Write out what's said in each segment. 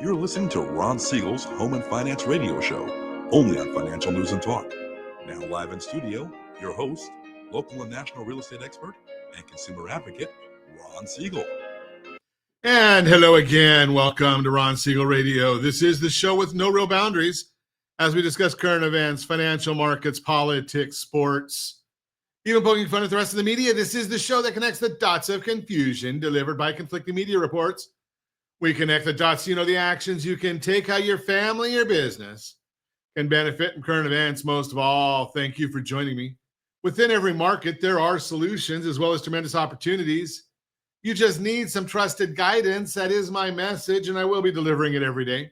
You're listening to Ron Siegel's Home and Finance Radio Show, only on Financial News and Talk. Now live in studio, your host, local and national real estate expert and consumer advocate, Ron Siegel. And hello again. Welcome to Ron Siegel Radio. This is the show with no real boundaries as we discuss current events, financial markets, politics, sports, even poking fun at the rest of the media. This is the show that connects the dots of confusion delivered by conflicting media reports. We connect the dots so you know the actions you can take, how your family or business can benefit from current events. Most of all, thank you for joining me. Within every market, there are solutions as well as tremendous opportunities. You just need some trusted guidance. That is my message, and I will be delivering it every day.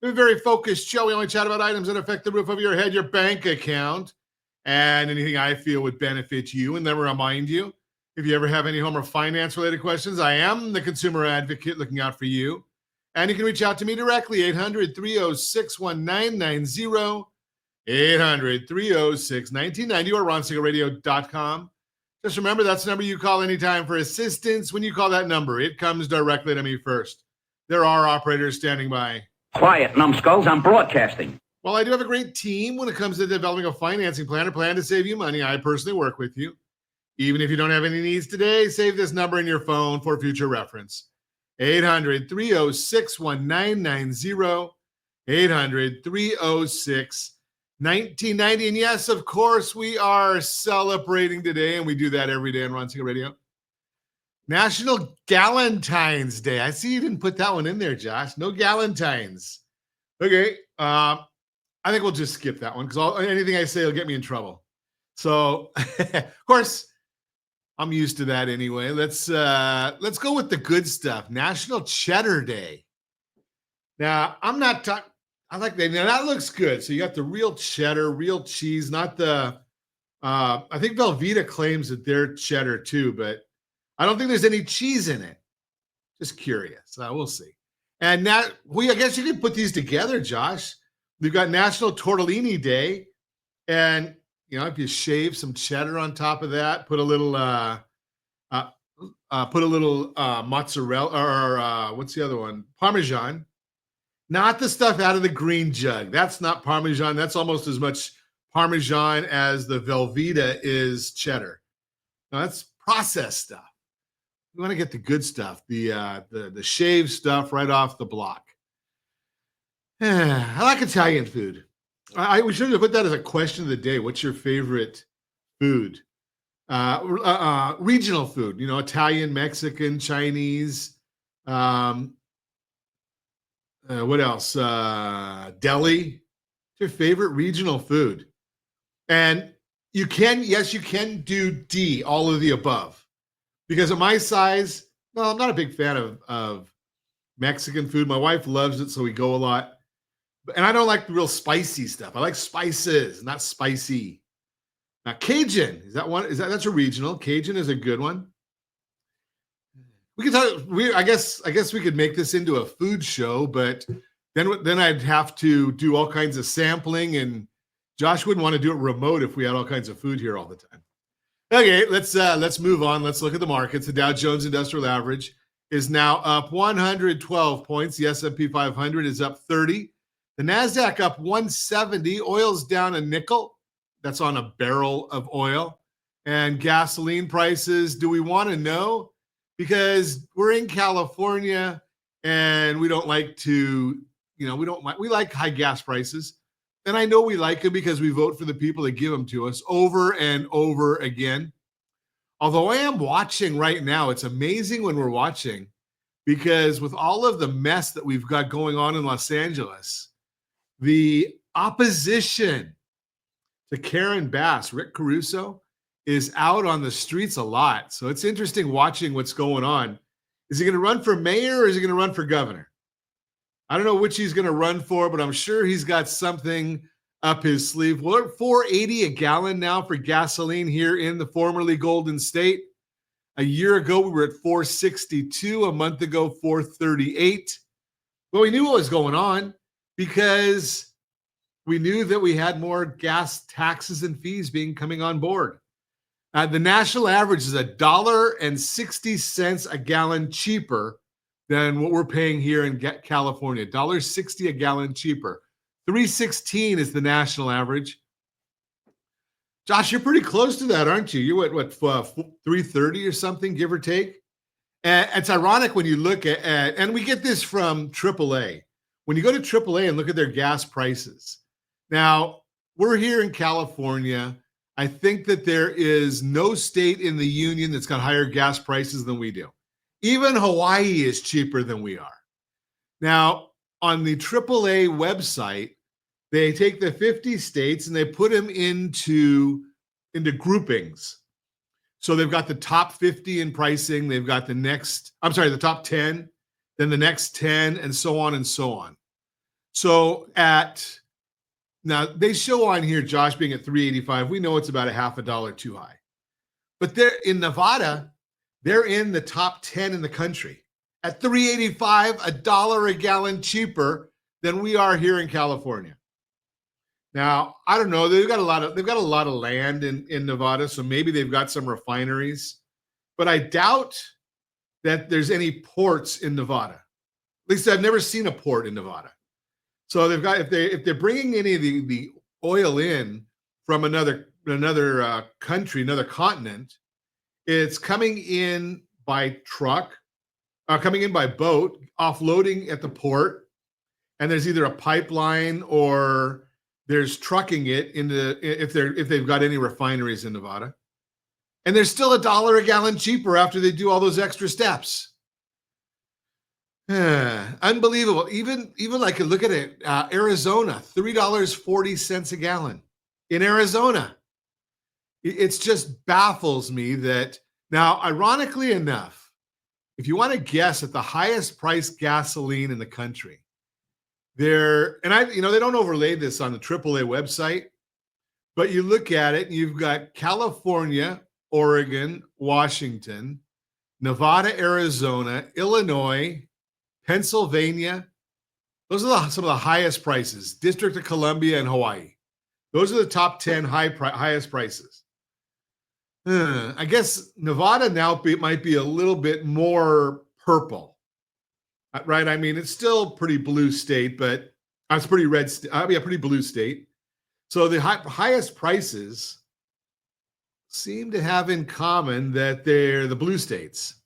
We have a very focused show. We only chat about items that affect the roof of your head, your bank account, and anything I feel would benefit you. And then remind you, if you ever have any home or finance-related questions, I am the consumer advocate looking out for you. And you can reach out to me directly, 800-306-1990, 800-306-1990, or ronsiegelradio.com. Just remember, that's the number you call anytime for assistance. When you call that number, it comes directly to me first. There are operators standing by. Quiet, numbskulls, I'm broadcasting. Well, I do have a great team when it comes to developing a financing plan, a plan to save you money. I personally work with you. Even if you don't have any needs today, save this number in your phone for future reference. 800-306-1990, 800-306-1990. And yes, of course, we are celebrating today, and we do that every day on Ron Siegel Radio. National Galentine's Day. I see you didn't put that one in there, Josh. No Galentines. Okay. I think we'll just skip that one because anything I say will get me in trouble. So, of course, I'm used to that anyway. Let's go with the good stuff. National Cheddar Day. Now, I'm not talking. I like that. Now that looks good. So you got the real cheddar, real cheese, not the. I think Velveeta claims that they're cheddar too, but I don't think there's any cheese in it. Just curious. We'll see. And now I guess you could put these together, Josh. We've got National Tortellini Day, and if you shave some cheddar on top of that, put a little mozzarella or what's the other one? Parmesan. Not the stuff out of the green jug. That's not Parmesan. That's almost as much Parmesan as the Velveeta is cheddar. Now, that's processed stuff. We want to get the good stuff, the shaved stuff right off the block. I like Italian food. We should have put that as a question of the day. What's your favorite food? Regional food, Italian, Mexican, Chinese. What else? Deli. What's your favorite regional food? And you can do D, all of the above. Because at my size, well, I'm not a big fan of Mexican food. My wife loves it, so we go a lot. And I don't like the real spicy stuff. I like spices, not spicy. Now, Cajun, that's a regional. Cajun is a good one. We could talk. I guess we could make this into a food show, but then I'd have to do all kinds of sampling, and Josh wouldn't want to do it remote if we had all kinds of food here all the time. Okay, let's move on. Let's look at the markets. The Dow Jones Industrial Average is now up 112 points. The S&P 500 is up 30. The NASDAQ up 170. Oil's down a nickel. That's on a barrel of oil. And gasoline prices, do we want to know? Because we're in California and we don't like to, we like high gas prices. And I know we like them because we vote for the people that give them to us over and over again. Although I am watching right now, it's amazing when we're watching because with all of the mess that we've got going on in Los Angeles, the opposition to Karen Bass, Rick Caruso, is out on the streets a lot. So it's interesting watching what's going on. Is he going to run for mayor or is he going to run for governor? I don't know which he's going to run for, but I'm sure he's got something up his sleeve. We're at $4.80 a gallon now for gasoline here in the formerly Golden State. A year ago, we were at $4.62. A month ago, $4.38. Well, we knew what was going on because we knew that we had more gas taxes and fees coming on board. The national average is $1.60 a gallon cheaper than what we're paying here in California. $1.60 a gallon cheaper. $3.16 is the national average. Josh, you're pretty close to that, aren't you? You're what $3.30 or something, give or take? And it's ironic when you look at, and we get this from AAA. When you go to AAA and look at their gas prices. Now, we're here in California. I think that there is no state in the union that's got higher gas prices than we do. Even Hawaii is cheaper than we are. Now, on the AAA website, they take the 50 states and they put them into groupings. So they've got the top 50 in pricing. They've got the top 10, then the next 10, and so on and so on. So now they show on here, Josh being at $3.85. We know it's about a half a dollar too high. But they're in Nevada, they're in the top 10 in the country at $3.85, $1 a gallon cheaper than we are here in California. Now, I don't know. They've got a lot of land in Nevada, so maybe they've got some refineries, but I doubt that there's any ports in Nevada. At least I've never seen a port in Nevada. So they've got if they're bringing any of the oil in from another country, another continent, it's coming in by truck, coming in by boat, offloading at the port, and there's either a pipeline or there's trucking it into if they've got any refineries in Nevada, and they're still $1 a gallon cheaper after they do all those extra steps. Unbelievable. Even like look at it, Arizona, $3.40 a gallon in Arizona. It's just baffles me that now, ironically enough, if you want to guess at the highest priced gasoline in the country, they don't overlay this on the AAA website, but you look at it and you've got California, Oregon, Washington, Nevada, Arizona, Illinois, Pennsylvania. Those are some of the highest prices. District of Columbia and Hawaii. Those are the top 10 highest prices. I guess Nevada now might be a little bit more purple. Right, I mean, it's still pretty blue state, but it's pretty red. Pretty blue state. So the highest prices seem to have in common that they're the blue states,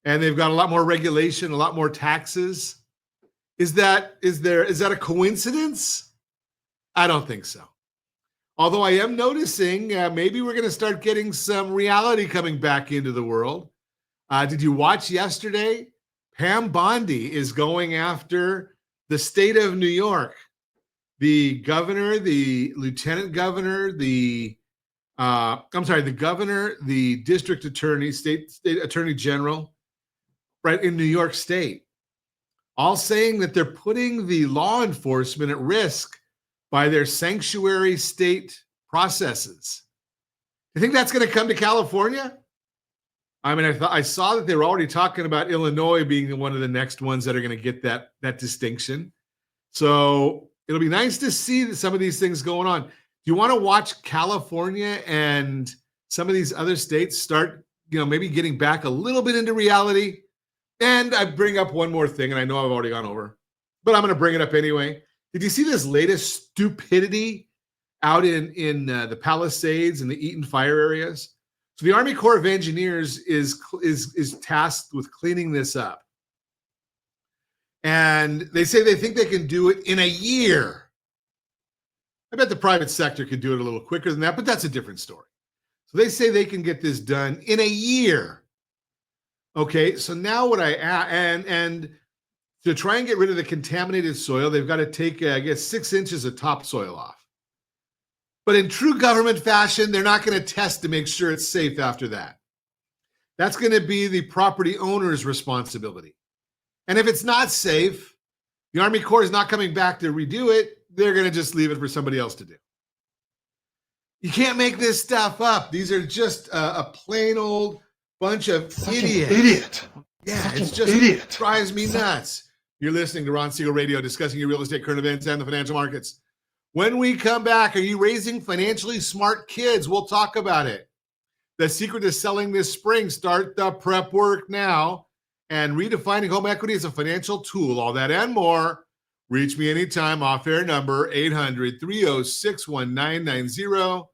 and they've got a lot more regulation, a lot more taxes. Is that a coincidence? I don't think so. Although I am noticing maybe we're going to start getting some reality coming back into the world. Did you watch yesterday? Pam Bondi is going after the state of New York, the governor, the lieutenant governor, the governor, the district attorney, state attorney general, right in New York State, all saying that they're putting the law enforcement at risk by their sanctuary state processes. You think that's going to come to California? I mean, I saw that they were already talking about Illinois being one of the next ones that are going to get that distinction. So it'll be nice to see some of these things going on. Do you want to watch California and some of these other states start, maybe getting back a little bit into reality? And I bring up one more thing, and I know I've already gone over, but I'm going to bring it up anyway. Did you see this latest stupidity out in the Palisades and the Eaton fire areas? So the Army Corps of Engineers is tasked with cleaning this up. And they say they think they can do it in a year. I bet the private sector could do it a little quicker than that, but that's a different story. So they say they can get this done in a year. Okay, so now what and to try and get rid of the contaminated soil, they've got to take, 6 inches of topsoil off. But in true government fashion, they're not going to test to make sure it's safe after that. That's going to be the property owner's responsibility. And if it's not safe, the Army Corps is not coming back to redo it. They're going to just leave it for somebody else to do. You can't make this stuff up. These are just a plain old bunch of idiots. Yeah, it's just idiot. Drives me nuts. You're listening to Ron Siegel Radio, discussing your real estate, current events, and the financial markets. When we come back, are you raising financially smart kids? We'll talk about it. The secret to selling this spring. Start the prep work now. and redefining home equity as a financial tool. All that and more. Reach me anytime. Off-air number 800-306-1990,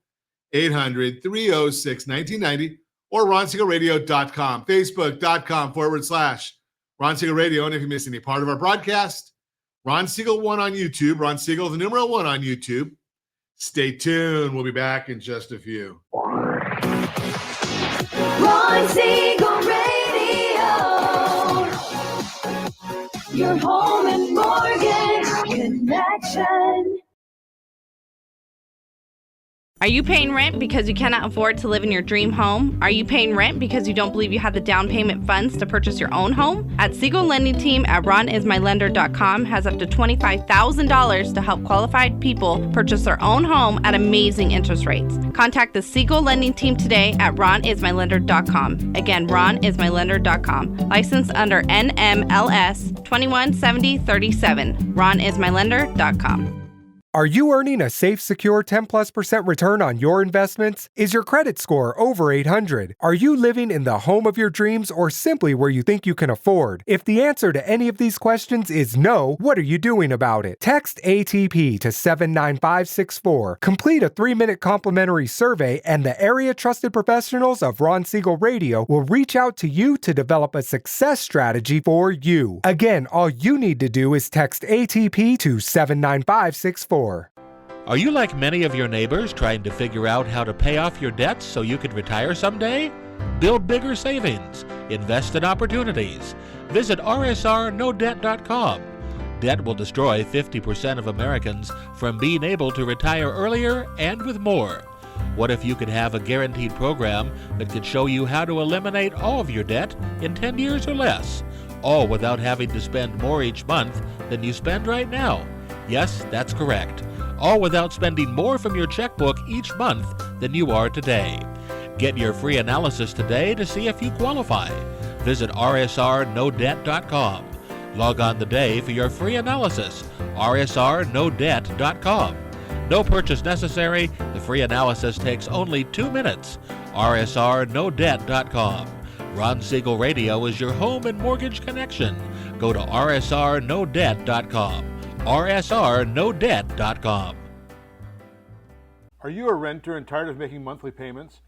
800-306-1990, or ronsiegelradio.com, facebook.com/Ron Siegel Radio. And if you miss any part of our broadcast, Ron Siegel 1 on YouTube, Ron Siegel, the numeral 1 on YouTube. Stay tuned. We'll be back in just a few. Ron Siegel Radio, your home and mortgage connection. Are you paying rent because you cannot afford to live in your dream home? Are you paying rent because you don't believe you have the down payment funds to purchase your own home? At Siegel Lending Team at RonIsMyLender.com has up to $25,000 to help qualified people purchase their own home at amazing interest rates. Contact the Siegel Lending Team today at RonIsMyLender.com. Again, RonIsMyLender.com. Licensed under NMLS 217037. RonIsMyLender.com. Are you earning a safe, secure 10+% return on your investments? Is your credit score over 800? Are you living in the home of your dreams or simply where you think you can afford? If the answer to any of these questions is no, what are you doing about it? Text ATP to 79564. Complete a 3-minute complimentary survey and the area trusted professionals of Ron Siegel Radio will reach out to you to develop a success strategy for you. Again, all you need to do is text ATP to 79564. Are you like many of your neighbors trying to figure out how to pay off your debts so you could retire someday? Build bigger savings. Invest in opportunities. Visit rsrnodebt.com. Debt will destroy 50% of Americans from being able to retire earlier and with more. What if you could have a guaranteed program that could show you how to eliminate all of your debt in 10 years or less, all without having to spend more each month than you spend right now? Yes, that's correct. All without spending more from your checkbook each month than you are today. Get your free analysis today to see if you qualify. Visit rsrnodebt.com. Log on today for your free analysis. rsrnodebt.com. No purchase necessary. The free analysis takes only 2 minutes. rsrnodebt.com. Ron Siegel Radio is your home and mortgage connection. Go to rsrnodebt.com. rsrnodebt.com. Are you a renter and tired of making monthly payments?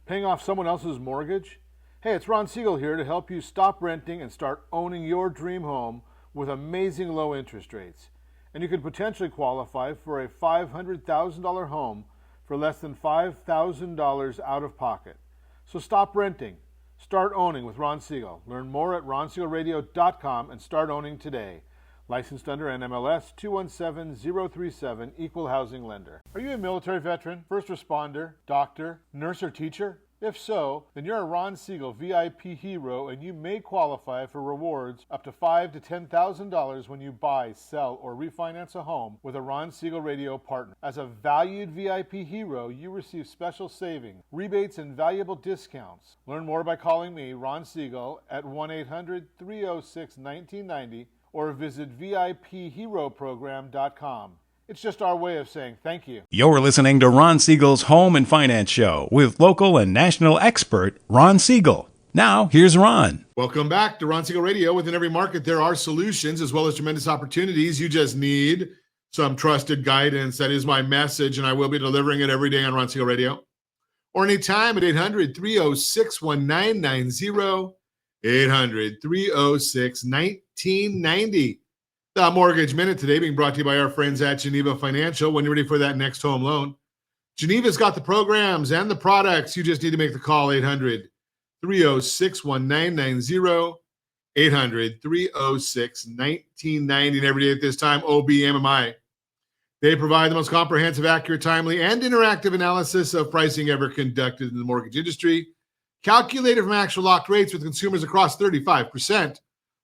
Paying off someone else's mortgage? Hey, it's Ron Siegel here to help you stop renting and start owning your dream home with amazing low interest rates. And you could potentially qualify for a $500,000 home for less than $5,000 out of pocket. So stop renting. Start owning with Ron Siegel. Learn more at ronsiegelradio.com and start owning today. Licensed under NMLS 217037, Equal Housing Lender. Are you a military veteran, first responder, doctor, nurse, or teacher? If so, then you're a Ron Siegel VIP hero and you may qualify for rewards up to $5,000 to $10,000 when you buy, sell, or refinance a home with a Ron Siegel Radio partner. As a valued VIP hero, you receive special savings, rebates, and valuable discounts. Learn more by calling me, Ron Siegel, at 1-800-306-1990 or visit VIPHeroProgram.com. It's just our way of saying thank you. You're listening to Ron Siegel's Home and Finance Show with local and national expert Ron Siegel. Now, here's Ron. Welcome back to Ron Siegel Radio. Within every market, there are solutions as well as tremendous opportunities. You just need some trusted guidance. That is my message, and I will be delivering it every day on Ron Siegel Radio. Or anytime at 800-306-1990, 800-306-1990. The Mortgage Minute today being brought to you by our friends at Geneva Financial. When you're ready for that next home loan, Geneva's got the programs and the products. You just need to make the call, 800-306-1990, 800-306-1990. And every day at this time, OBMMI. They provide the most comprehensive, accurate, timely, and interactive analysis of pricing ever conducted in the mortgage industry. Calculated from actual locked rates with consumers across 35%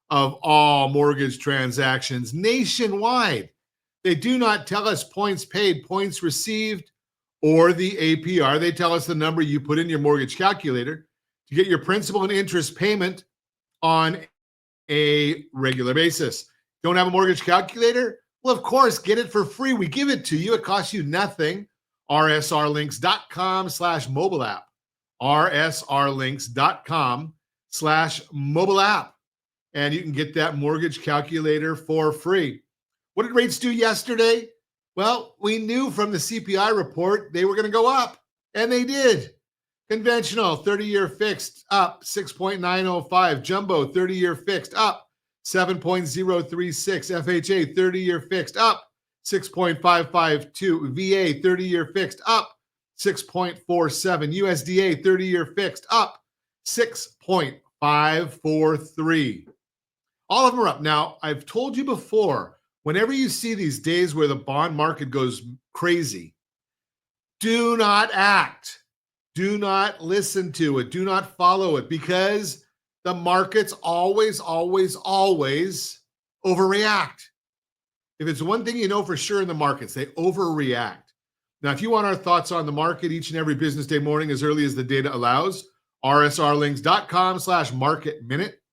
of all mortgage transactions nationwide. They do not tell us points paid, points received, or the APR. They tell us the number you put in your mortgage calculator to get your principal and interest payment on a regular basis. Don't have a mortgage calculator? Well, of course, get it for free. We give it to you. It costs you nothing. rsrlinks.com/mobile app. rsrlinks.com/mobile app. and you can get that mortgage calculator for free. What did rates do yesterday? Well, we knew from the CPI report they were going to go up, and they did. Conventional 30-year fixed up 6.905. Jumbo 30-year fixed up 7.036. FHA 30-year fixed up 6.552. VA 30-year fixed up 6.47. USDA 30-year fixed up 6.543. All of them are up. Now, I've told you before, whenever you see these days where the bond market goes crazy, do not act. Do not listen to it. Do not follow it, because the markets always, always, always overreact. If it's one thing you know for sure in the markets, they overreact. Now, if you want our thoughts on the market each and every business day morning as early as the data allows, rsrlinks.com/market minute,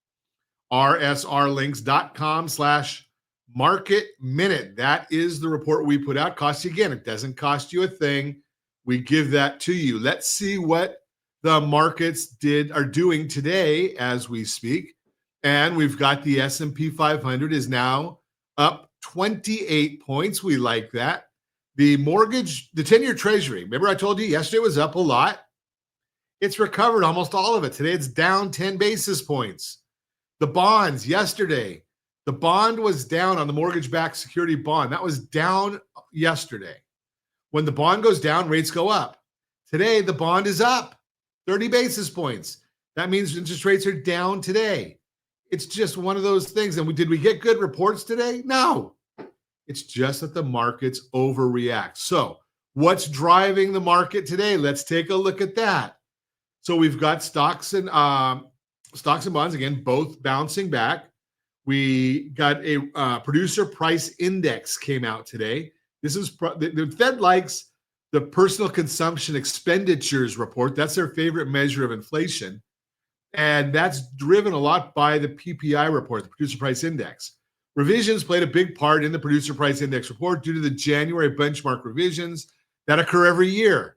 rsrlinks.com/market minute. That is the report we put out. Costs you again. It doesn't cost you a thing. We give that to you. Let's see what the markets are doing today as we speak. And we've got the S&P 500 is now up 28 points. We like that. The 10-year treasury, remember I told you yesterday was up a lot? It's recovered almost all of it. Today it's down 10 basis points. The bonds yesterday, the bond was down on the mortgage-backed security bond. That was down yesterday. When the bond goes down, rates go up. Today, the bond is up 30 basis points. That means interest rates are down today. It's just one of those things. And did we get good reports today? No. It's just that the markets overreact. So what's driving the market today? Let's take a look at that. So we've got stocks and bonds, again, both bouncing back. We got a producer price index came out today. This is the Fed likes the personal consumption expenditures report. That's their favorite measure of inflation. And that's driven a lot by the PPI report, the producer price index. Revisions played a big part in the producer price index report due to the January benchmark revisions that occur every year.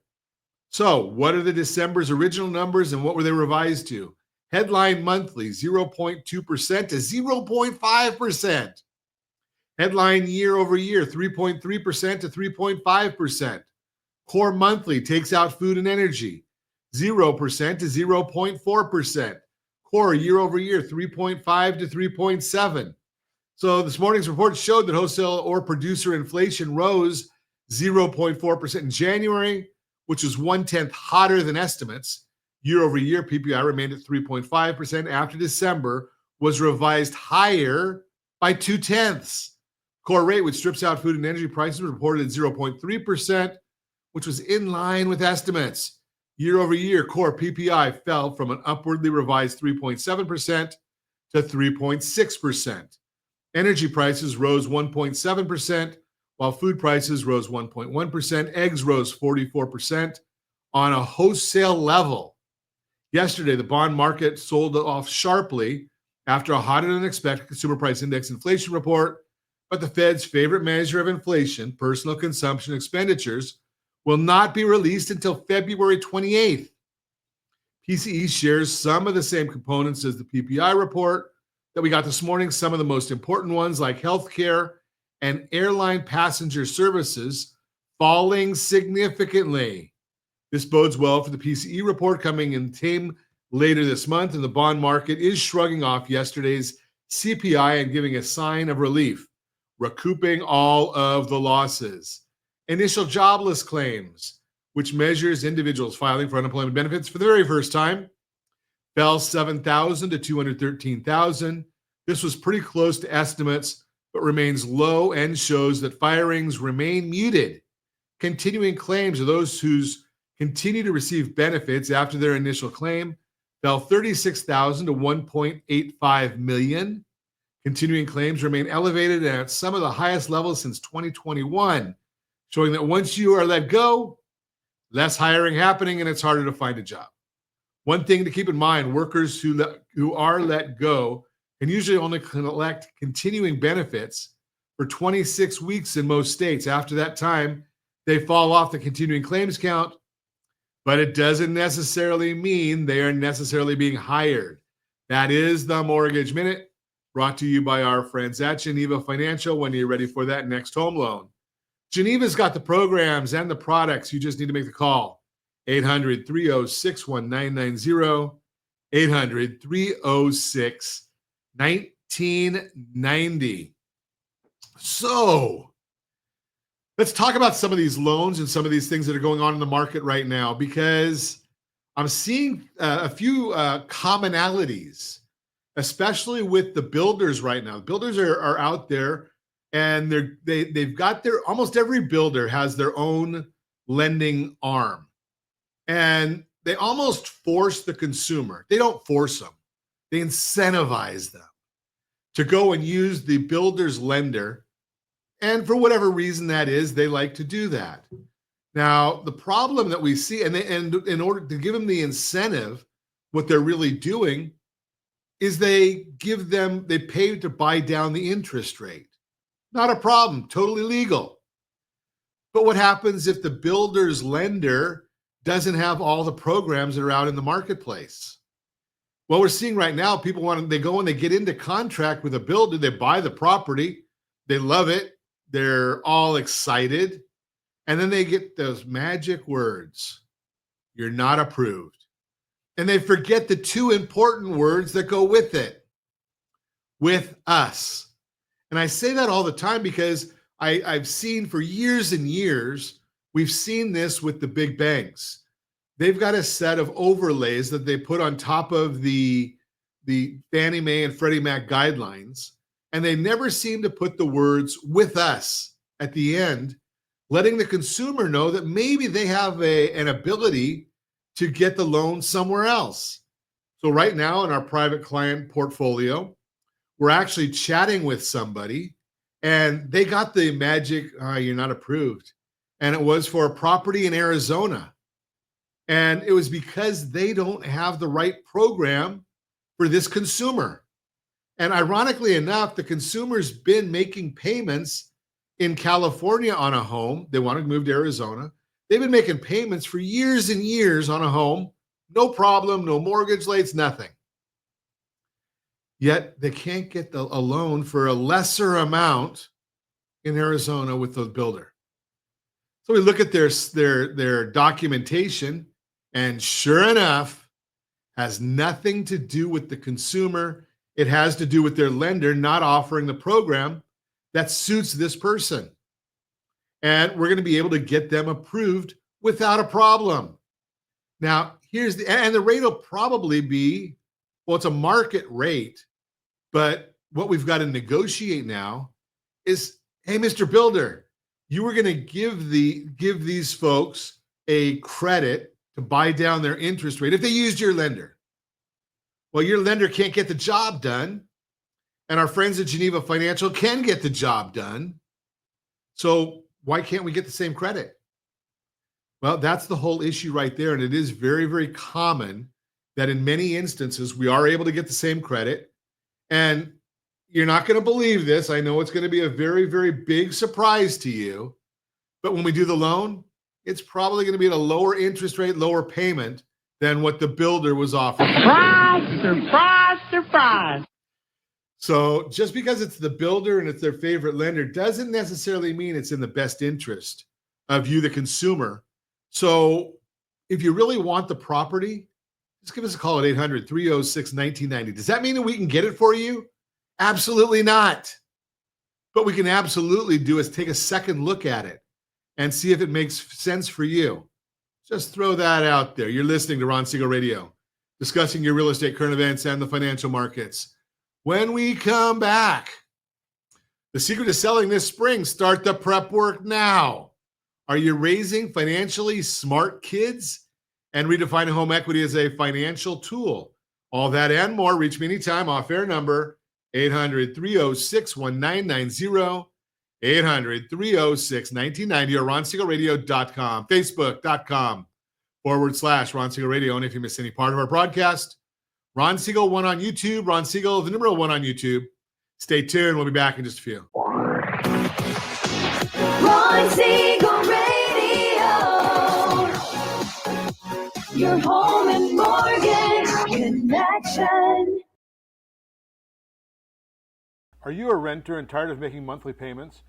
So what are the December's original numbers and what were they revised to? Headline monthly, 0.2% to 0.5%. Headline year over year, 3.3% to 3.5%. Core monthly takes out food and energy, 0% to 0.4%. Core year over year, 3.5 to 3.7. So this morning's report showed that wholesale or producer inflation rose 0.4% in January, which was 1/10 hotter than estimates. Year over year, PPI remained at 3.5% after December was revised higher by 0.2. Core rate, which strips out food and energy prices, reported at 0.3%, which was in line with estimates. Year over year, core PPI fell from an upwardly revised 3.7% to 3.6%. Energy prices rose 1.7%, while food prices rose 1.1%. Eggs rose 44% on a wholesale level. Yesterday, the bond market sold off sharply after a hotter than expected consumer price index inflation report. But the Fed's favorite measure of inflation, personal consumption expenditures, will not be released until February 28th. PCE shares some of the same components as the PPI report that we got this morning, some of the most important ones like healthcare and airline passenger services falling significantly. This bodes well for the PCE report coming in tame later this month, and the bond market is shrugging off yesterday's CPI and giving a sign of relief, recouping all of the losses. Initial jobless claims, which measures individuals filing for unemployment benefits for the very first time, fell 7,000 to 213,000. This was pretty close to estimates, but remains low and shows that firings remain muted. Continuing claims of those who continue to receive benefits after their initial claim fell 36,000 to 1.85 million. Continuing claims remain elevated and at some of the highest levels since 2021, showing that once you are let go, less hiring happening and it's harder to find a job. One thing to keep in mind, workers who are let go can usually only collect continuing benefits for 26 weeks in most states. After that time, they fall off the continuing claims count, but it doesn't necessarily mean they are necessarily being hired. That is the Mortgage Minute. brought to you by our friends at Geneva Financial when you're ready for that next home loan. Geneva's got the programs and the products. You just need to make the call. 800-306-1990, 800-306-1990. So let's talk about some of these loans and some of these things that are going on in the market right now, because I'm seeing a few commonalities, especially with the builders right now. Builders are out there, and they've got almost every builder has their own lending arm. And they almost force the consumer. They don't force them. They incentivize them to go and use the builder's lender. And for whatever reason that is, they like to do that. Now, the problem that we see, and in order to give them the incentive, what they're really doing is they pay to buy down the interest rate. Not a problem, totally legal. But what happens if the builder's lender doesn't have all the programs that are out in the marketplace? What we're seeing right now, people they go and they get into contract with a builder, they buy the property, they love it, they're all excited, and then they get those magic words, "You're not approved." And they forget the two important words that go with it: with us. And I say that all the time because I've seen for years and years, we've seen this with the big banks. They've got a set of overlays that they put on top of the Fannie Mae and Freddie Mac guidelines, and they never seem to put the words "with us" at the end, letting the consumer know that maybe they have an ability to get the loan somewhere else. So right now in our private client portfolio, we're actually chatting with somebody, and they got the magic, "You're not approved." And it was for a property in Arizona. And it was because they don't have the right program for this consumer. And ironically enough, the consumer's been making payments in California on a home. They want to move to Arizona. They've been making payments for years and years on a home. No problem, no mortgage rates, nothing. Yet they can't get a loan for a lesser amount in Arizona with the builder. So we look at their documentation, and sure enough, has nothing to do with the consumer. It has to do with their lender not offering the program that suits this person. And we're going to be able to get them approved without a problem. Now, and the rate will probably be, well, it's a market rate, but what we've got to negotiate now is, hey, Mr. Builder, you were going to give these folks a credit to buy down their interest rate if they used your lender. Well, your lender can't get the job done, and our friends at Geneva Financial can get the job done. So why can't we get the same credit? Well, that's the whole issue right there, and it is very, very common that in many instances we are able to get the same credit. And you're not going to believe this. I know it's going to be a very, very big surprise to you. But when we do the loan, it's probably going to be at a lower interest rate, lower payment than what the builder was offering. Surprise, surprise, surprise. So just because it's the builder and it's their favorite lender doesn't necessarily mean it's in the best interest of you, the consumer. So if you really want the property, just give us a call at 800-306-1990. Does that mean that we can get it for you? Absolutely not. But we can absolutely do is take a second look at it and see if it makes sense for you. Just throw that out there. You're listening to Ron Siegel Radio, discussing your real estate current events and the financial markets. When we come back, the secret to selling this spring, start the prep work now. Are you raising financially smart kids and redefining home equity as a financial tool? All that and more. Reach me anytime. Off-air number 800-306-1990, 800-306-1990, or RonSiegelRadio.com, Facebook.com/Ron Siegel Radio. And if you miss any part of our broadcast, Ron Siegel 1 on YouTube, Ron Siegel, the number 1 on YouTube. Stay tuned. We'll be back in just a few. Ron Siegel Radio, your home and mortgage connection. Are you a renter and tired of making monthly payments?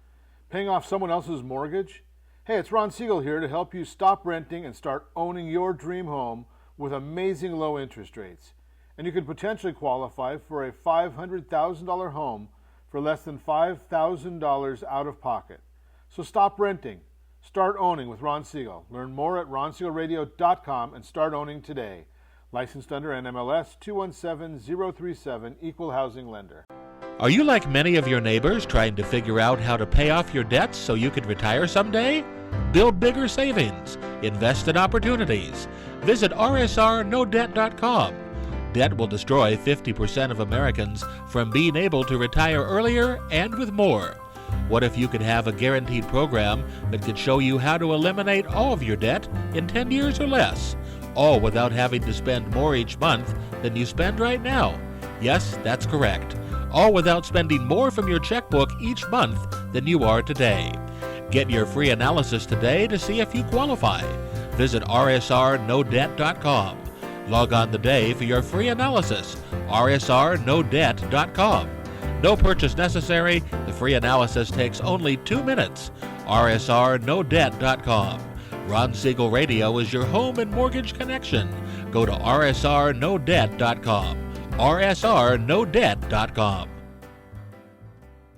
Paying off someone else's mortgage? Hey, it's Ron Siegel here to help you stop renting and start owning your dream home with amazing low interest rates. And you could potentially qualify for a $500,000 home for less than $5,000 out of pocket. So stop renting. Start owning with Ron Siegel. Learn more at ronsiegelradio.com and start owning today. Licensed under NMLS 217037, Equal Housing Lender. Are you like many of your neighbors trying to figure out how to pay off your debts so you can retire someday? Build bigger savings. Invest in opportunities. Visit rsrnodebt.com. Debt will destroy 50% of Americans from being able to retire earlier and with more. What if you could have a guaranteed program that could show you how to eliminate all of your debt in 10 years or less, all without having to spend more each month than you spend right now? Yes, that's correct. All without spending more from your checkbook each month than you are today. Get your free analysis today to see if you qualify. Visit rsrnodebt.com. Log on today for your free analysis, rsrnodebt.com. No purchase necessary. The free analysis takes only 2 minutes. rsrnodebt.com. Ron Siegel Radio is your home and mortgage connection. Go to rsrnodebt.com. rsrnodebt.com.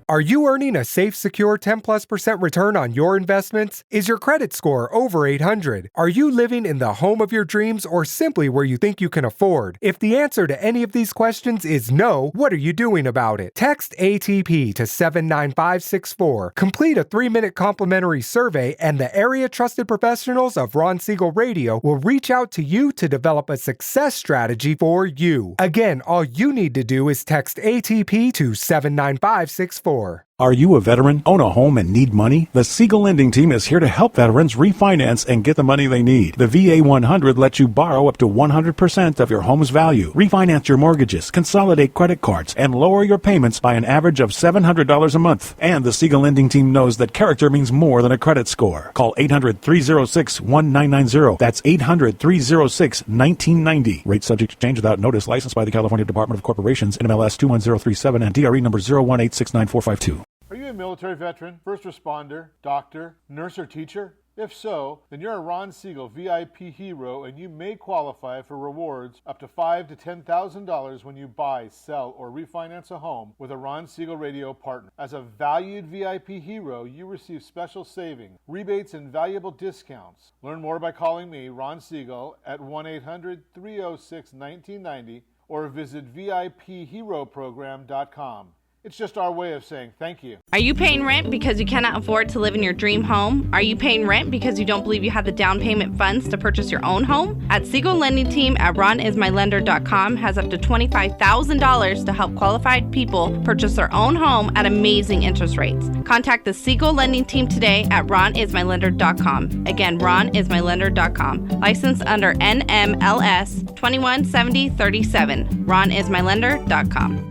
Are you earning a safe, secure 10+% return on your investments? Is your credit score over 800? Are you living in the home of your dreams or simply where you think you can afford? If the answer to any of these questions is no, what are you doing about it? Text ATP to 79564. Complete a 3-minute complimentary survey and the area trusted professionals of Ron Siegel Radio will reach out to you to develop a success strategy for you. Again, all you need to do is text ATP to 79564. Are you a veteran, own a home, and need money? The Siegel Lending Team is here to help veterans refinance and get the money they need. The VA 100 lets you borrow up to 100% of your home's value, refinance your mortgages, consolidate credit cards, and lower your payments by an average of $700 a month. And the Siegel Lending Team knows that character means more than a credit score. Call 800-306-1990. That's 800-306-1990. Rate subject to change without notice. Licensed by the California Department of Corporations, NMLS 21037, and DRE number 018694552. Are you a military veteran, first responder, doctor, nurse, or teacher? If so, then you're a Ron Siegel VIP hero and you may qualify for rewards up to $5,000 to $10,000 when you buy, sell, or refinance a home with a Ron Siegel Radio partner. As a valued VIP hero, you receive special savings, rebates, and valuable discounts. Learn more by calling me, Ron Siegel, at 1-800-306-1990 or visit VIPHeroProgram.com. It's just our way of saying thank you. Are you paying rent because you cannot afford to live in your dream home? Are you paying rent because you don't believe you have the down payment funds to purchase your own home? At Siegel Lending Team at ronismylender.com has up to $25,000 to help qualified people purchase their own home at amazing interest rates. Contact the Siegel Lending Team today at ronismylender.com. Again, ronismylender.com. Licensed under NMLS 217037. ronismylender.com.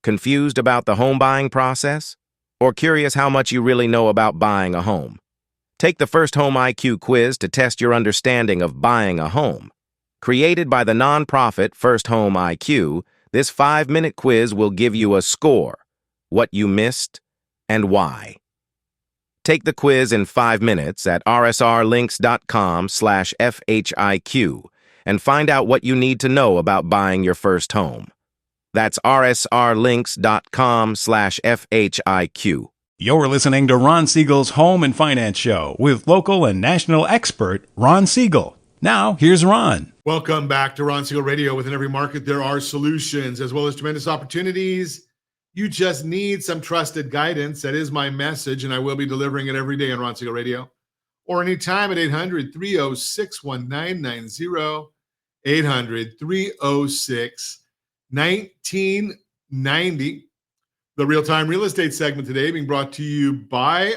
Confused about the home buying process? Or curious how much you really know about buying a home? Take the First Home IQ quiz to test your understanding of buying a home. Created by the nonprofit First Home IQ, this 5-minute quiz will give you a score, what you missed, and why. Take the quiz in 5 minutes at rsrlinks.com/FHIQ and find out what you need to know about buying your first home. That's rsrlinks.com/FHIQ. You're listening to Ron Siegel's Home and Finance Show with local and national expert Ron Siegel. Now, here's Ron. Welcome back to Ron Siegel Radio. Within every market, there are solutions as well as tremendous opportunities. You just need some trusted guidance. That is my message, and I will be delivering it every day on Ron Siegel Radio or anytime at 800-306-1990, 800-306-1990. The real-time real estate segment today being brought to you by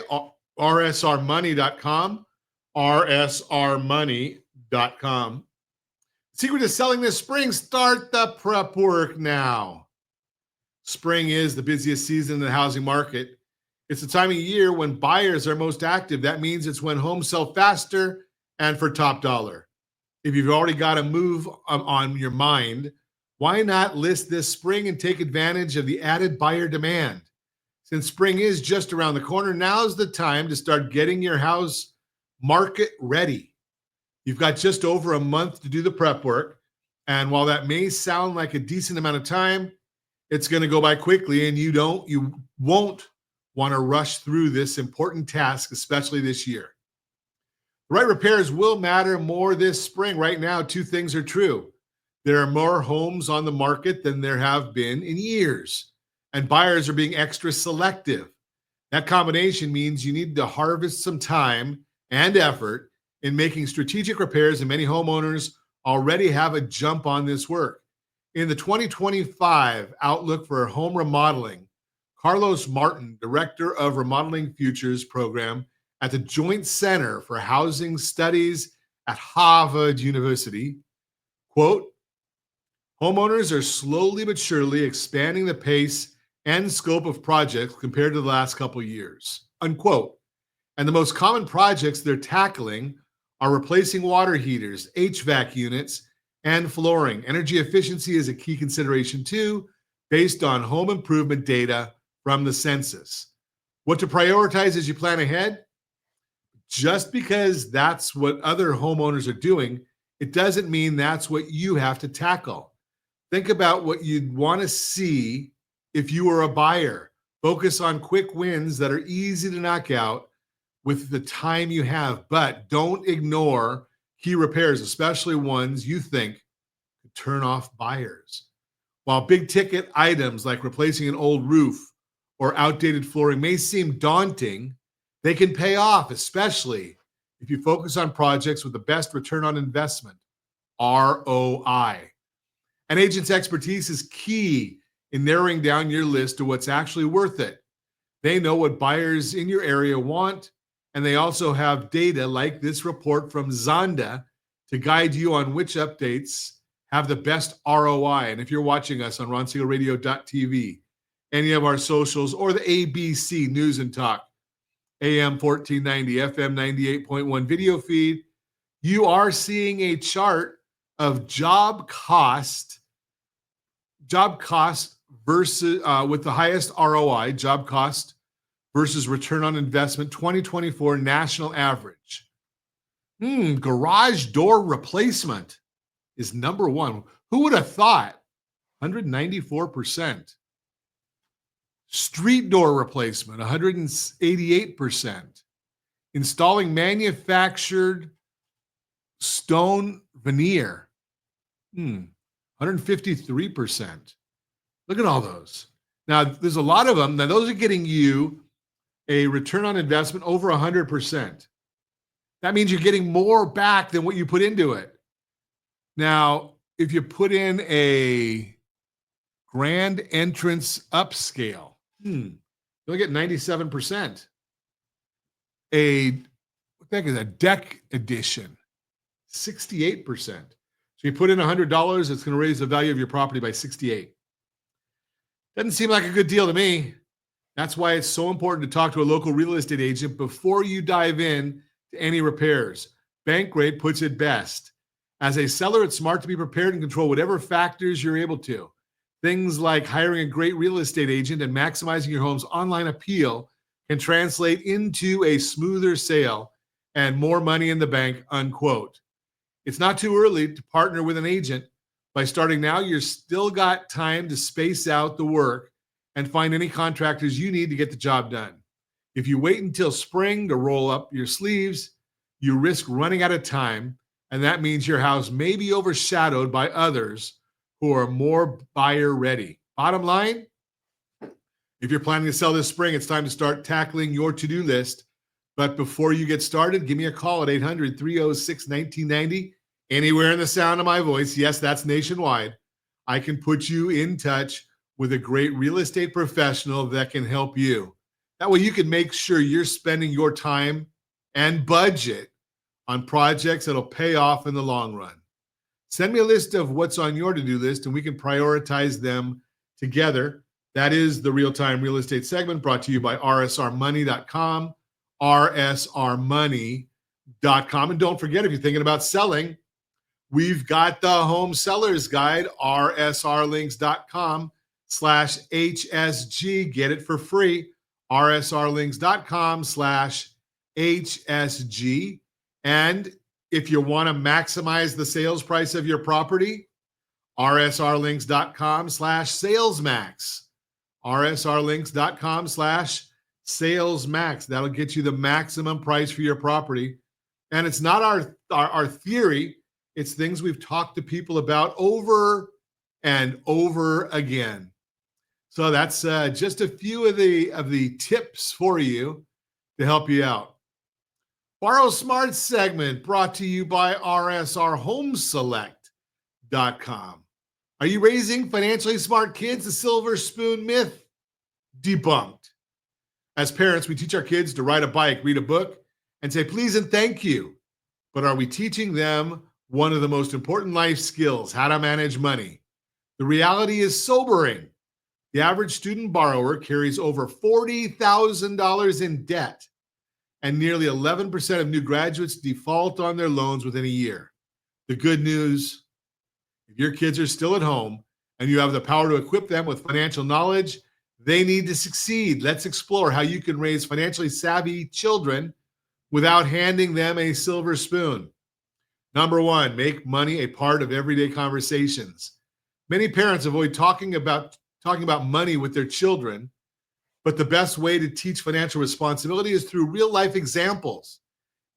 rsrmoney.com, rsrmoney.com. Secret to selling this spring, start the prep work now. Spring is the busiest season in the housing market. It's the time of year when buyers are most active. That means it's when homes sell faster and for top dollar. If you've already got a move on your mind, why not list this spring and take advantage of the added buyer demand? Since spring is just around the corner, now's the time to start getting your house market ready. You've got just over a month to do the prep work. And while that may sound like a decent amount of time, it's going to go by quickly, and you won't want to rush through this important task, especially this year. The right repairs will matter more this spring. Right now, two things are true. There are more homes on the market than there have been in years, and buyers are being extra selective. That combination means you need to harvest some time and effort in making strategic repairs, and many homeowners already have a jump on this work. In the 2025 Outlook for Home Remodeling, Carlos Martin, Director of Remodeling Futures Program at the Joint Center for Housing Studies at Harvard University, quote, homeowners are slowly but surely expanding the pace and scope of projects compared to the last couple of years, unquote. And the most common projects they're tackling are replacing water heaters, HVAC units, and flooring. Energy efficiency is a key consideration too, based on home improvement data from the census. What to prioritize as you plan ahead? Just because that's what other homeowners are doing, it doesn't mean that's what you have to tackle. Think about what you'd want to see if you were a buyer. Focus on quick wins that are easy to knock out with the time you have, but don't ignore key repairs, especially ones you think could turn off buyers. While big ticket items like replacing an old roof or outdated flooring may seem daunting, they can pay off, especially if you focus on projects with the best return on investment, ROI. An agent's expertise is key in narrowing down your list to what's actually worth it. They know what buyers in your area want, and they also have data like this report from Zonda to guide you on which updates have the best ROI. And if you're watching us on RonSiegelRadio.tv, any of our socials, or the ABC News and Talk, AM 1490, FM 98.1 video feed, you are seeing a chart of job cost versus with the highest ROI, job cost versus return on investment, 2024 national average. Garage door replacement is number one. Who would have thought? 194%. Street door replacement, 188%. Installing manufactured stone veneer, 153%. Look at all those. Now, there's a lot of them. Now, those are getting you a return on investment over 100%. That means you're getting more back than what you put into it. Now, if you put in a grand entrance upscale, you'll get 97%. What the heck is a deck edition? 68%. So you put in $100, it's going to raise the value of your property by 68. Doesn't seem like a good deal to me. That's why it's so important to talk to a local real estate agent before you dive in to any repairs. Bankrate puts it best. As a seller, it's smart to be prepared and control whatever factors you're able to. Things like hiring a great real estate agent and maximizing your home's online appeal can translate into a smoother sale and more money in the bank, unquote. It's not too early to partner with an agent. By starting now, you're still got time to space out the work and find any contractors you need to get the job done. If you wait until spring to roll up your sleeves, you risk running out of time, and that means your house may be overshadowed by others who are more buyer ready. Bottom line, if you're planning to sell this spring, it's time to start tackling your to-do list. But before you get started, give me a call at 800-306-1990. Anywhere in the sound of my voice, yes, that's nationwide, I can put you in touch with a great real estate professional that can help you. That way you can make sure you're spending your time and budget on projects that'll pay off in the long run. Send me a list of what's on your to-do list and we can prioritize them together. That is the Real-Time Real Estate segment brought to you by rsrmoney.com, rsrmoney.com. And don't forget, if you're thinking about selling, we've got the Home Sellers Guide, rsrlinks.com/HSG. Get it for free. rsrlinks.com/HSG. And if you want to maximize the sales price of your property, rsrlinks.com/salesmax. rsrlinks.com/salesmax. That'll get you the maximum price for your property. And it's not our theory. It's things we've talked to people about over and over again. So that's just a few of the tips for you to help you out. Borrow Smart segment brought to you by rsrhomeselect.com. Are you raising financially smart kids? The silver spoon myth debunked. As parents, we teach our kids to ride a bike, read a book, and say please and thank you. But are we teaching them one of the most important life skills, how to manage money? The reality is sobering. The average student borrower carries over $40,000 in debt, and nearly 11% of new graduates default on their loans within a year. The good news, if your kids are still at home and you have the power to equip them with financial knowledge, they need to succeed. Let's explore how you can raise financially savvy children without handing them a silver spoon. Number one, make money a part of everyday conversations. Many parents avoid talking about money with their children, but the best way to teach financial responsibility is through real-life examples.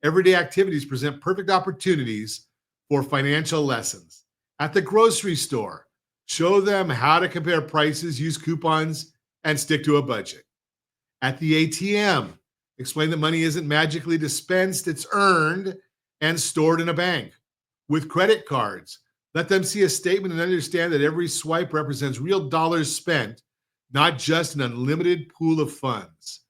Everyday activities present perfect opportunities for financial lessons. At the grocery store, show them how to compare prices, use coupons, and stick to a budget. At the ATM, explain that money isn't magically dispensed, it's earned and stored in a bank. With credit cards, let them see a statement and understand that every swipe represents real dollars spent, not just an unlimited pool of funds.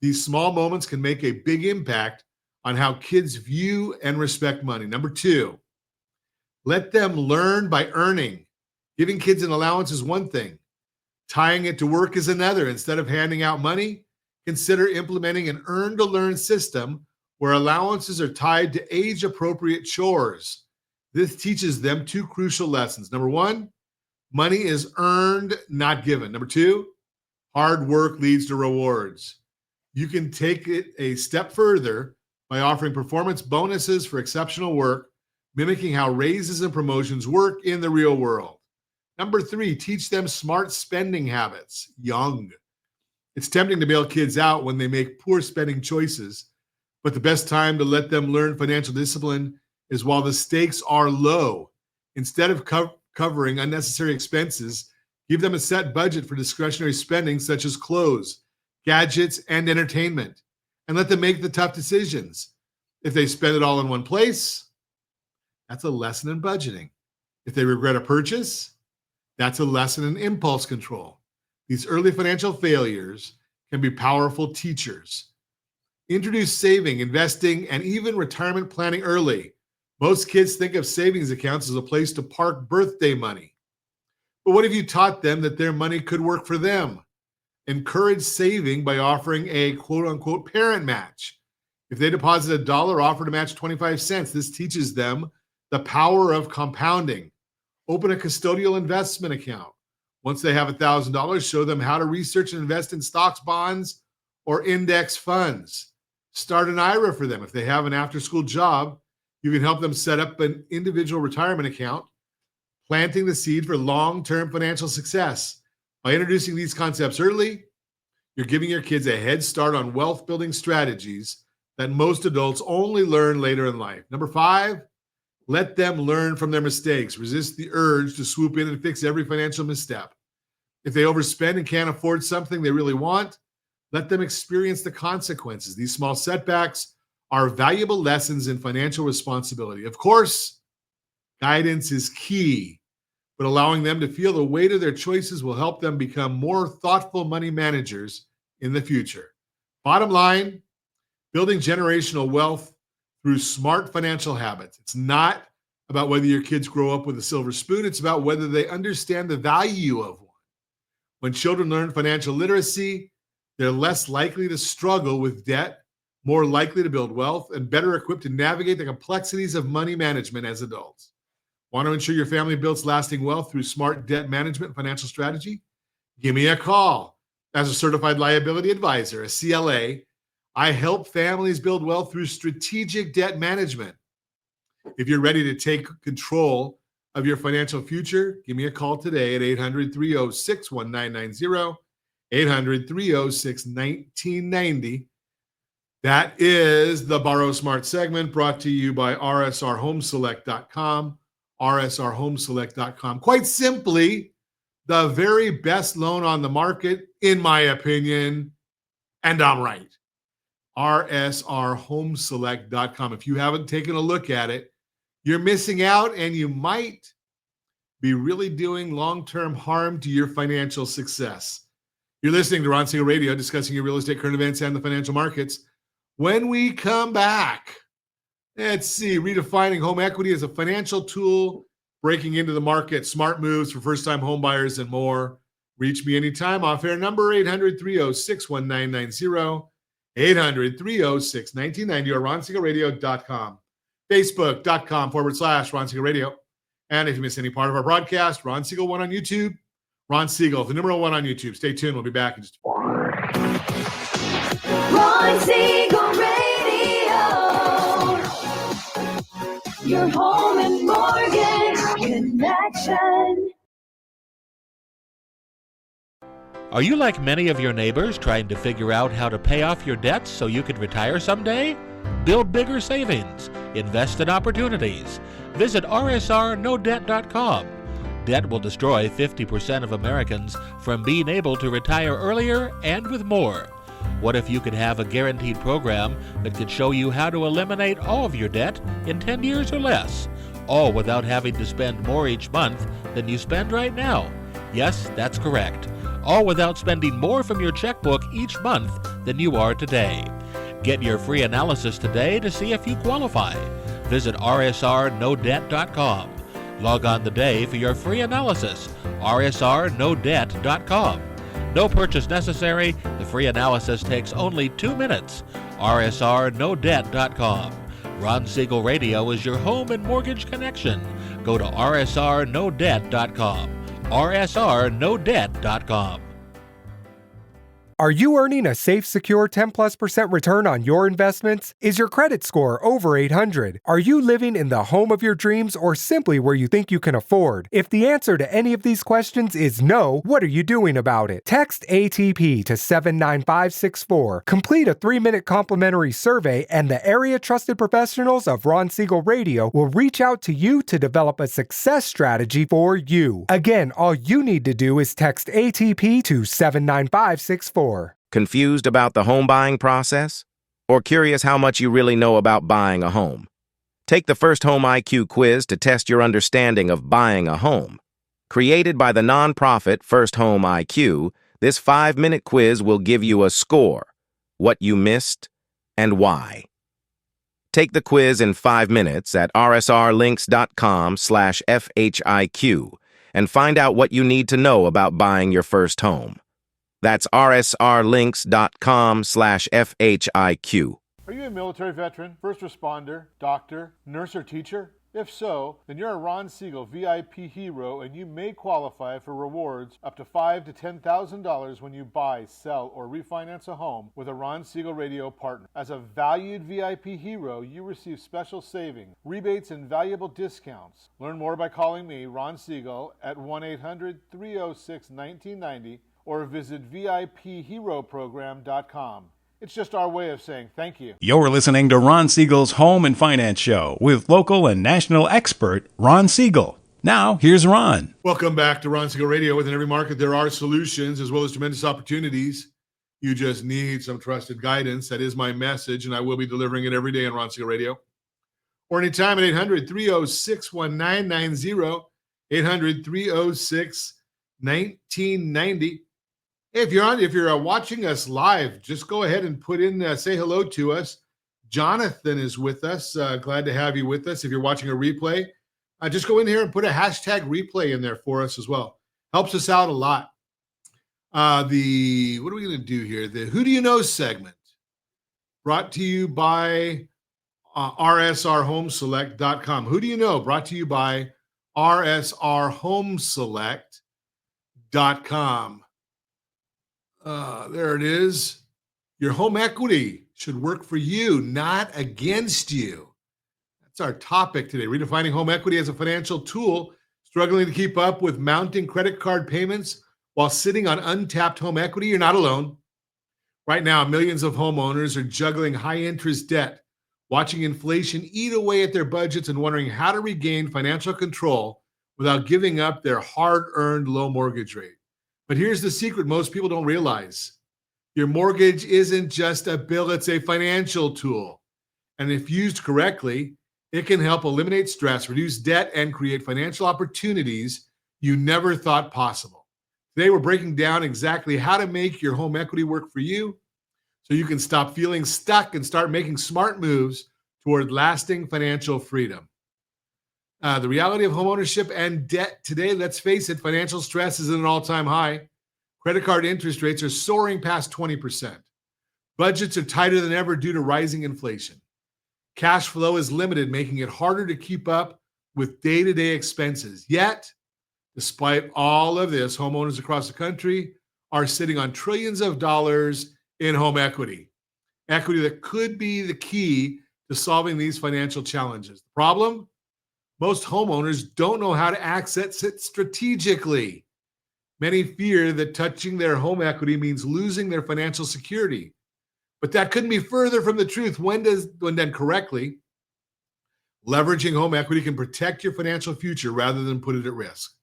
These small moments can make a big impact on how kids view and respect money. Number two, let them learn by earning. Giving kids an allowance is one thing. Tying it to work is another. Instead of handing out money, consider implementing an earn-to-learn system where allowances are tied to age-appropriate chores. This teaches them two crucial lessons. Number one, money is earned, not given. Number two, hard work leads to rewards. You can take it a step further by offering performance bonuses for exceptional work, mimicking how raises and promotions work in the real world. Number three, teach them smart spending habits young. It's tempting to bail kids out when they make poor spending choices, but the best time to let them learn financial discipline is while the stakes are low. Instead of covering unnecessary expenses, give them a set budget for discretionary spending such as clothes, gadgets, and entertainment, and let them make the tough decisions. If they spend it all in one place, that's a lesson in budgeting. If they regret a purchase, that's a lesson in impulse control. These early financial failures can be powerful teachers. Introduce saving, investing, and even retirement planning early. Most kids think of savings accounts as a place to park birthday money. But what if you taught them that their money could work for them? Encourage saving by offering a quote-unquote parent match. If they deposit $1, offer to match 25 cents. This teaches them the power of compounding. Open a custodial investment account. Once they have $1,000, show them how to research and invest in stocks, bonds, or index funds. Start an IRA for them. If they have an after-school job, you can help them set up an individual retirement account, planting the seed for long-term financial success. By introducing these concepts early, you're giving your kids a head start on wealth-building strategies that most adults only learn later in life. Number five, let them learn from their mistakes. Resist the urge to swoop in and fix every financial misstep. If they overspend and can't afford something they really want, let them experience the consequences. These small setbacks are valuable lessons in financial responsibility. Of course, guidance is key, but allowing them to feel the weight of their choices will help them become more thoughtful money managers in the future. Bottom line, building generational wealth through smart financial habits. It's not about whether your kids grow up with a silver spoon. It's about whether they understand the value of one. When children learn financial literacy, they're less likely to struggle with debt, more likely to build wealth, and better equipped to navigate the complexities of money management as adults. Want to ensure your family builds lasting wealth through smart debt management and financial strategy? Give me a call. As a certified liability advisor, a CLA, I help families build wealth through strategic debt management. If you're ready to take control of your financial future, give me a call today at 800-306-1990, 800-306-1990. That is the Borrow Smart segment brought to you by rsrhomeselect.com, rsrhomeselect.com. Quite simply, the very best loan on the market, in my opinion, and I'm right. rsrhomeselect.com. If you haven't taken a look at it, you're missing out, and you might be really doing long-term harm to your financial success. You're listening to Ron Siegel Radio, discussing your real estate, current events, and the financial markets. When we come back, let's see, redefining home equity as a financial tool, breaking into the market, smart moves for first-time home buyers, and more. Reach me anytime. Off-air number 800-306-1990, 800-306-1990, or ronsiegelradio.com. Facebook.com/Ron Siegel Radio. And if you miss any part of our broadcast, Ron Siegel 1 on YouTube. Ron Siegel, the number 1 on YouTube. Stay tuned. We'll be back in just a moment. Ron Siegel Radio. Your home and mortgage connection. Are you like many of your neighbors trying to figure out how to pay off your debts so you can retire someday? Build bigger savings. Invest in opportunities. Visit rsrnodebt.com. Debt will destroy 50% of Americans from being able to retire earlier and with more. What if you could have a guaranteed program that could show you how to eliminate all of your debt in 10 years or less, all without having to spend more each month than you spend right now? Yes, that's correct. All without spending more from your checkbook each month than you are today. Get your free analysis today to see if you qualify. Visit rsrnodebt.com. Log on today for your free analysis, rsrnodebt.com. No purchase necessary. The free analysis takes only 2 minutes. rsrnodebt.com. Ron Siegel Radio is your home and mortgage connection. Go to rsrnodebt.com. rsrnodebt.com. Are you earning a safe, secure 10+% return on your investments? Is your credit score over 800? Are you living in the home of your dreams or simply where you think you can afford? If the answer to any of these questions is no, what are you doing about it? Text ATP to 79564. Complete a 3-minute complimentary survey, and the area trusted professionals of Ron Siegel Radio will reach out to you to develop a success strategy for you. Again, all you need to do is text ATP to 79564. Confused about the home buying process? Or curious how much you really know about buying a home? Take the First Home IQ quiz to test your understanding of buying a home. Created by the nonprofit First Home IQ, this 5-minute quiz will give you a score, what you missed, and why. Take the quiz in 5 minutes at rsrlinks.com/FHIQ and find out what you need to know about buying your first home. That's rsrlinks.com/FHIQ. Are you a military veteran, first responder, doctor, nurse, or teacher? If so, then you're a Ron Siegel VIP hero, and you may qualify for rewards up to $5,000 to $10,000 when you buy, sell, or refinance a home with a Ron Siegel Radio partner. As a valued VIP hero, you receive special savings, rebates, and valuable discounts. Learn more by calling me, Ron Siegel, at 1-800-306-1990 or visit VIPHeroProgram.com. It's just our way of saying thank you. You're listening to Ron Siegel's Home and Finance Show with local and national expert Ron Siegel. Now, here's Ron. Welcome back to Ron Siegel Radio. Within every market, there are solutions as well as tremendous opportunities. You just need some trusted guidance. That is my message, and I will be delivering it every day on Ron Siegel Radio. Or anytime at 800-306-1990, 800-306-1990. If you're watching us live, just go ahead and put in, say hello to us. Jonathan is with us. Glad to have you with us. If you're watching a replay, just go in here and put a hashtag replay in there for us as well. Helps us out a lot. What are we going to do here? The Who Do You Know segment, brought to you by rsrhomeselect.com. Who do you know? Brought to you by rsrhomeselect.com. There it is. Your home equity should work for you, not against you. That's our topic today. Redefining home equity as a financial tool, struggling to keep up with mounting credit card payments while sitting on untapped home equity. You're not alone. Right now, millions of homeowners are juggling high interest debt, watching inflation eat away at their budgets and wondering how to regain financial control without giving up their hard-earned low mortgage rate. But here's the secret most people don't realize. Your mortgage isn't just a bill, it's a financial tool. And if used correctly, it can help eliminate stress, reduce debt, and create financial opportunities you never thought possible. Today, we're breaking down exactly how to make your home equity work for you so you can stop feeling stuck and start making smart moves toward lasting financial freedom. The reality of homeownership and debt today, let's face it, financial stress is at an all-time high. Credit card interest rates are soaring past 20%. Budgets are tighter than ever due to rising inflation. Cash flow is limited, making it harder to keep up with day-to-day expenses. Yet, despite all of this, homeowners across the country are sitting on trillions of dollars in home equity. Equity that could be the key to solving these financial challenges. The problem? Most homeowners don't know how to access it strategically. Many fear that touching their home equity means losing their financial security. But that couldn't be further from the truth. When done correctly, leveraging home equity can protect your financial future rather than put it at risk.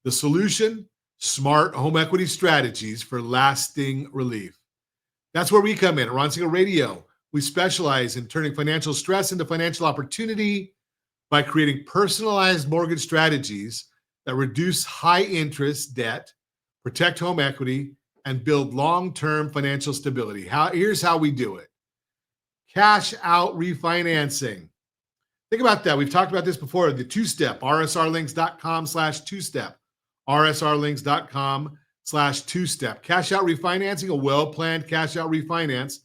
The solution? Smart home equity strategies for lasting relief. That's where we come in at Ron Siegel Radio. We specialize in turning financial stress into financial opportunity by creating personalized mortgage strategies that reduce high interest debt, protect home equity, and build long-term financial stability. Here's how we do it. Cash out refinancing. Think about that. We've talked about this before. The two-step, rsrlinks.com/two-step, rsrlinks.com/two-step. Cash out refinancing, a well-planned cash out refinance,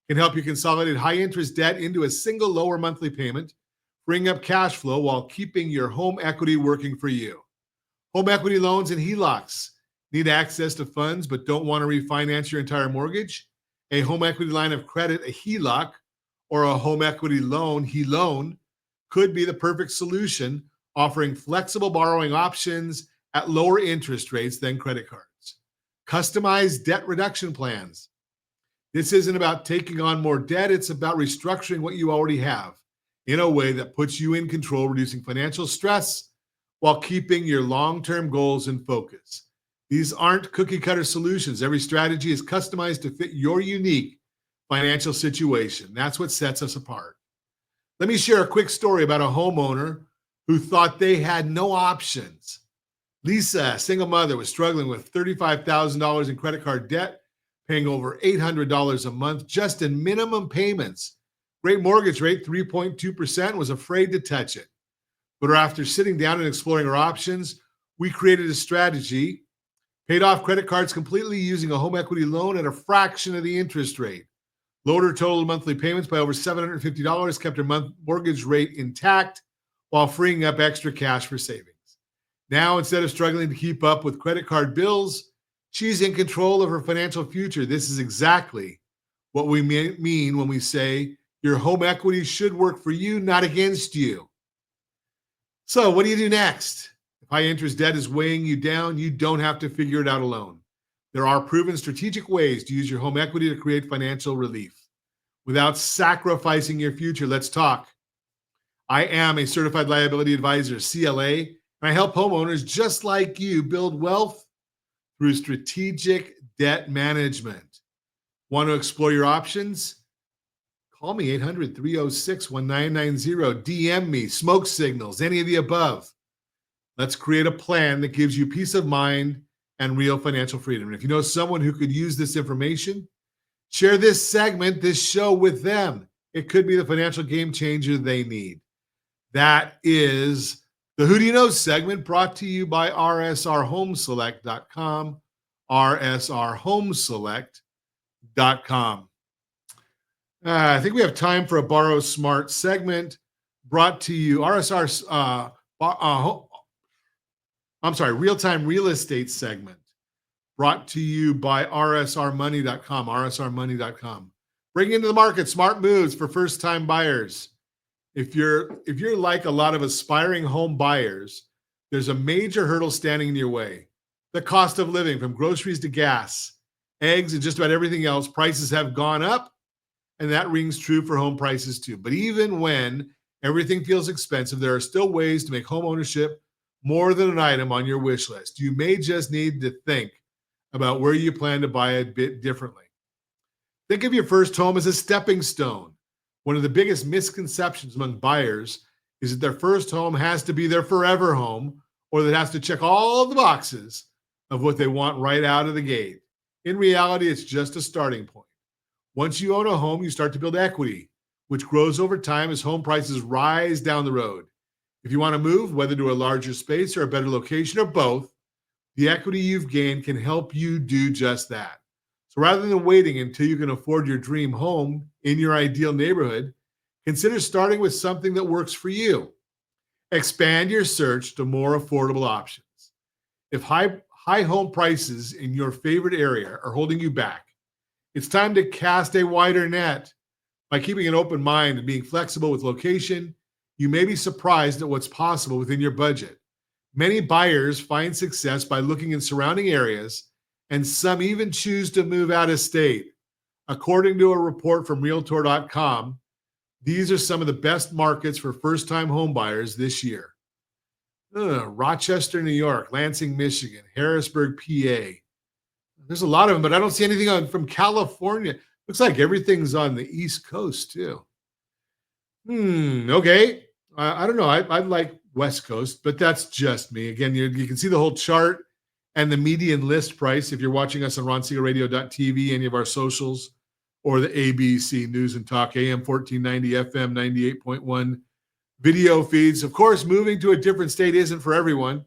can help you consolidate high-interest debt into a single lower monthly payment, bring up cash flow while keeping your home equity working for you. Home equity loans and HELOCs. Need access to funds but don't want to refinance your entire mortgage? A home equity line of credit, a HELOC, or a home equity loan, HELOAN, could be the perfect solution, offering flexible borrowing options at lower interest rates than credit cards. Customized debt reduction plans. This isn't about taking on more debt, it's about restructuring what you already have in a way that puts you in control, reducing financial stress while keeping your long-term goals in focus. These aren't cookie-cutter solutions. Every strategy is customized to fit your unique financial situation. That's what sets us apart. Let me share a quick story about a homeowner who thought they had no options. Lisa, a single mother, was struggling with $35,000 in credit card debt, paying over $800 a month just in minimum payments. Great mortgage rate, 3.2%, was afraid to touch it. But after sitting down and exploring our options, we created a strategy, paid off credit cards completely using a home equity loan at a fraction of the interest rate, lowered her total monthly payments by over $750, kept her mortgage rate intact while freeing up extra cash for savings. Now, instead of struggling to keep up with credit card bills, she's in control of her financial future. This is exactly what we mean when we say your home equity should work for you, not against you. So what do you do next? If high interest debt is weighing you down, you don't have to figure it out alone. There are proven strategic ways to use your home equity to create financial relief without sacrificing your future. Let's talk. I am a certified liability advisor, CLA, and I help homeowners just like you build wealth through strategic debt management. Want to explore your options? Call me 800-306-1990. DM me, smoke signals, any of the above. Let's create a plan that gives you peace of mind and real financial freedom. And if you know someone who could use this information, share this segment, this show with them. It could be the financial game changer they need. That is the Who Do You Know segment, brought to you by rsrhomeselect.com, rsrhomeselect.com. I think we have time for a Borrow Smart segment brought to you, real-time real estate segment brought to you by rsrmoney.com, rsrmoney.com. Bring into the market smart moves for first-time buyers. If you're like a lot of aspiring home buyers, there's a major hurdle standing in your way. The cost of living, from groceries to gas, eggs, and just about everything else, prices have gone up, and that rings true for home prices too. But even when everything feels expensive, there are still ways to make home ownership more than an item on your wish list. You may just need to think about where you plan to buy a bit differently. Think of your first home as a stepping stone. One of the biggest misconceptions among buyers is that their first home has to be their forever home, or that it has to check all the boxes of what they want right out of the gate. In reality, it's just a starting point. Once you own a home, you start to build equity, which grows over time as home prices rise down the road. If you want to move, whether to a larger space or a better location or both, the equity you've gained can help you do just that. So rather than waiting until you can afford your dream home in your ideal neighborhood, consider starting with something that works for you. Expand your search to more affordable options. If high home prices in your favorite area are holding you back, it's time to cast a wider net. By keeping an open mind and being flexible with location, you may be surprised at what's possible within your budget. Many buyers find success by looking in surrounding areas, and some even choose to move out of state. According to a report from Realtor.com, these are some of the best markets for first-time home buyers this year. Rochester, New York, Lansing, Michigan, Harrisburg, PA. There's a lot of them, but I don't see anything from California. Looks like everything's on the East Coast too. Okay. I don't know. I like West Coast, but that's just me. Again, you can see the whole chart and the median list price if you're watching us on RonSiegelRadio.tv, any of our socials, or the ABC News and Talk, AM 1490, FM 98.1 video feeds. Of course, moving to a different state isn't for everyone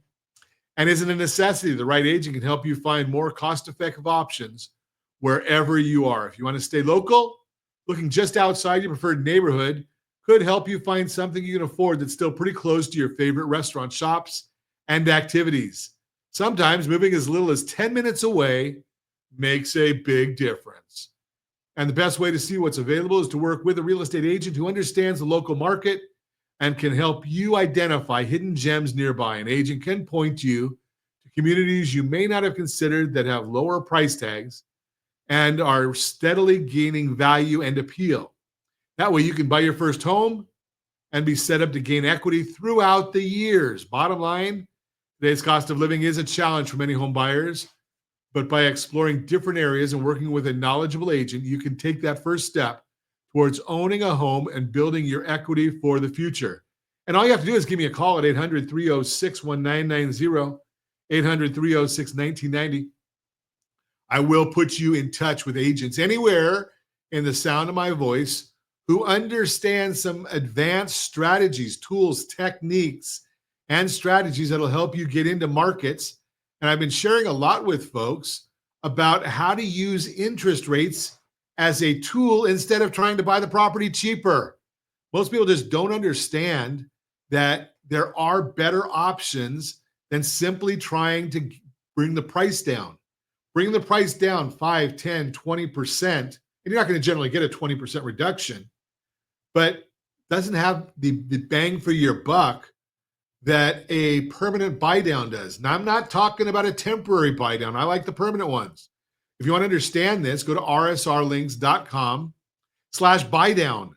and isn't a necessity. The right agent can help you find more cost-effective options wherever you are. If you want to stay local, looking just outside your preferred neighborhood could help you find something you can afford that's still pretty close to your favorite restaurant, shops, and activities. Sometimes moving as little as 10 minutes away makes a big difference. And the best way to see what's available is to work with a real estate agent who understands the local market and can help you identify hidden gems nearby. An agent can point you to communities you may not have considered that have lower price tags and are steadily gaining value and appeal. That way you can buy your first home and be set up to gain equity throughout the years. Bottom line, today's cost of living is a challenge for many home buyers, but by exploring different areas and working with a knowledgeable agent, you can take that first step towards owning a home and building your equity for the future. And all you have to do is give me a call at 800-306-1990, 800-306-1990. I will put you in touch with agents anywhere in the sound of my voice who understand some advanced strategies, tools, techniques, and strategies that'll help you get into markets. And I've been sharing a lot with folks about how to use interest rates as a tool instead of trying to buy the property cheaper. Most people just don't understand that there are better options than simply trying to bring the price down. Bring the price down 5, 10, 20%, and you're not going to generally get a 20% reduction, but doesn't have the bang for your buck that a permanent buy down does. Now, I'm not talking about a temporary buy down. I like the permanent ones. If you want to understand this, go to rsrlinks.com/buydown,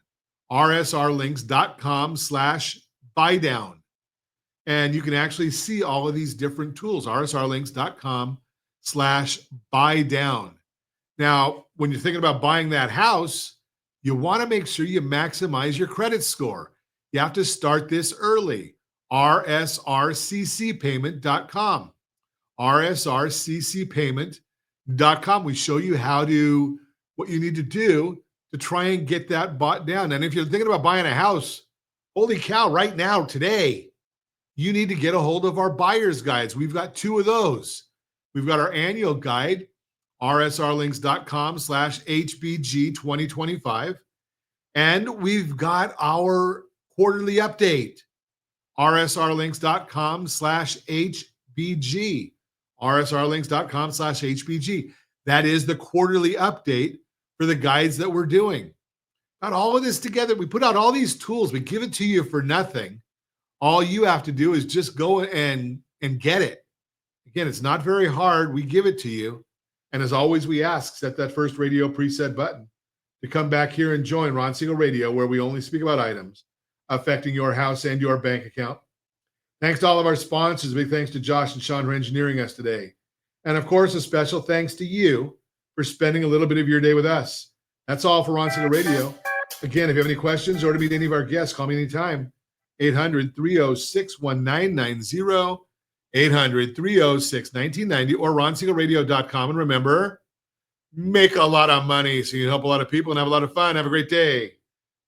rsrlinks.com/buydown. And you can actually see all of these different tools, rsrlinks.com/buydown. Now, when you're thinking about buying that house, you want to make sure you maximize your credit score. You have to start this early. rsrccpayment.com. rsrccpayment.com. We show you what you need to do to try and get that bought down. And if you're thinking about buying a house, holy cow, right now, today, you need to get a hold of our buyer's guides. We've got 2 of those. We've got our annual guide, rsrlinks.com/HBG 2025. And we've got our quarterly update, rsrlinks.com/HBG, rsrlinks.com/HBG. That is the quarterly update for the guides that we're doing. Got all of this together. We put out all these tools. We give it to you for nothing. All you have to do is just go and get it. Again, it's not very hard. We give it to you. And as always, we ask, set that first radio preset button to come back here and join Ron Siegel Radio, where we only speak about items affecting your house and your bank account. Thanks to all of our sponsors. Big thanks to Josh and Sean for engineering us today. And of course, a special thanks to you for spending a little bit of your day with us. That's all for Ron Siegel Radio. Again, if you have any questions or to meet any of our guests, call me anytime. 800-306-1990, 800-306-1990, or ronsiegelradio.com. And remember, make a lot of money so you can help a lot of people and have a lot of fun. Have a great day.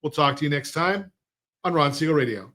We'll talk to you next time on Ron Siegel Radio.